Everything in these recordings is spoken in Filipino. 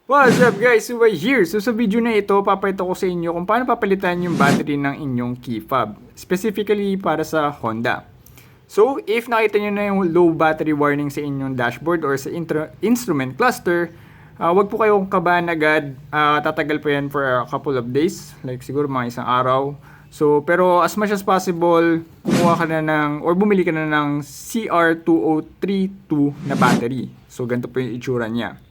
What's up guys, Subay here. So sa video na ito, papakita ko sa inyo kung paano papalitan yung battery ng inyong key fob. Specifically para sa Honda. So if nakita nyo na yung low battery warning sa inyong dashboard or sa instrument cluster, wag po kayong kabahan agad. Tatagal po yan for a couple of days, like siguro mga isang araw. So pero as much as possible, kumuha ka na ng or bumili ka na ng CR2032 na battery. So ganito po yung itsura niya.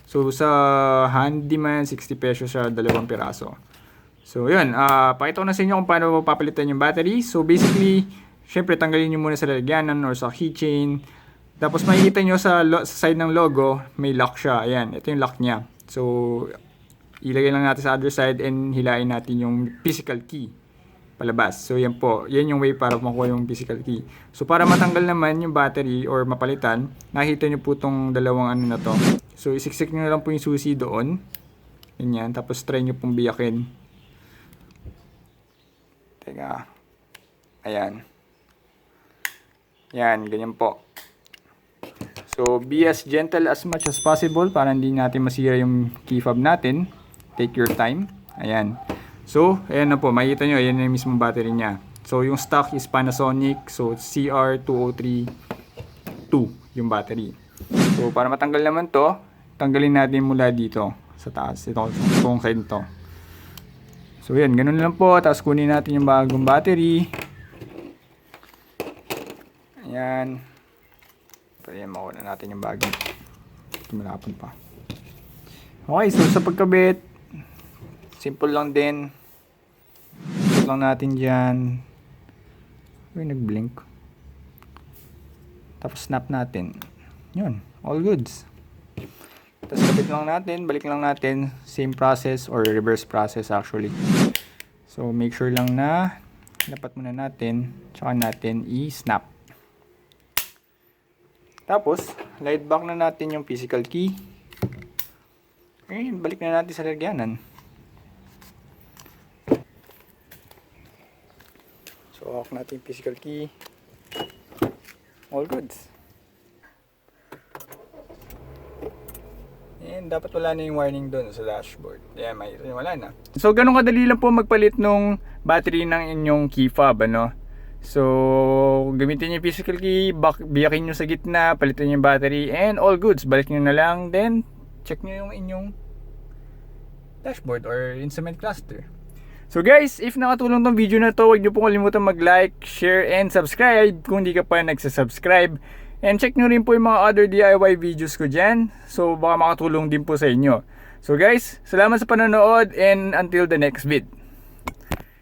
So sa handyman, 60 pesos siya, 2 piraso. So yun, pakita ko na sa inyo kung paano papalitan yung battery. So basically, syempre tanggalin nyo muna sa lalagyanan or sa keychain. Tapos makikita nyo sa side ng logo, may lock siya. Ayan, ito yung lock niya. So ilagay lang natin sa other side and hilain natin yung physical key palabas. So yan po, yan yung way para makuha yung physical key. So para matanggal naman yung battery or mapalitan, nakita nyo po tong dalawang ano na to. So isiksik nyo lang po yung susi doon. Ganyan, tapos try nyo pong biyakin. Teka. Ayan. Yan, ganyan po. So be as gentle as much as possible para hindi natin masira yung key fob natin. Take your time. Ayan. So, ayan na po, makikita nyo, ayan na yung mismong battery niya. So, yung stock is Panasonic, so CR2032 yung battery. So, para matanggal naman to, tanggalin natin mula dito sa taas, itong side to. So, ayan, ganun lang po, tapos kunin natin yung bagong battery. Ayan. Ayan, makuha na natin yung bagong. Tumalapon pa. Okay, so sa pagkabit, simple lang din. Put lang natin dyan. Uy, nag-blink. Tapos snap natin. Yun, all goods. Tapos kapit lang natin, balik lang natin. Same process or reverse process actually. So make sure lang na dapat muna natin, tsaka natin i-snap. Tapos, slide back na natin yung physical key. Ayun, balik na natin sa lagyanan. So, off natin yung physical key. All goods. And dapat wala na yung warning doon sa dashboard. Ayan, makikita nyo, wala na. So, ganun kadali lang po magpalit nung battery ng inyong key fob, ano? So, gamitin nyo yung physical key, biyakin nyo sa gitna, palitan nyo yung battery, and all goods. Balik nyo na lang, then check nyo yung inyong dashboard or instrument cluster. So guys, if nakatulong tong video na to, huwag niyo pong kalimutan mag-like, share, and subscribe kung hindi ka pa nagsasubscribe. And check nyo rin po yung mga other DIY videos ko dyan. So baka makatulong din po sa inyo. So guys, salamat sa panonood and until the next vid.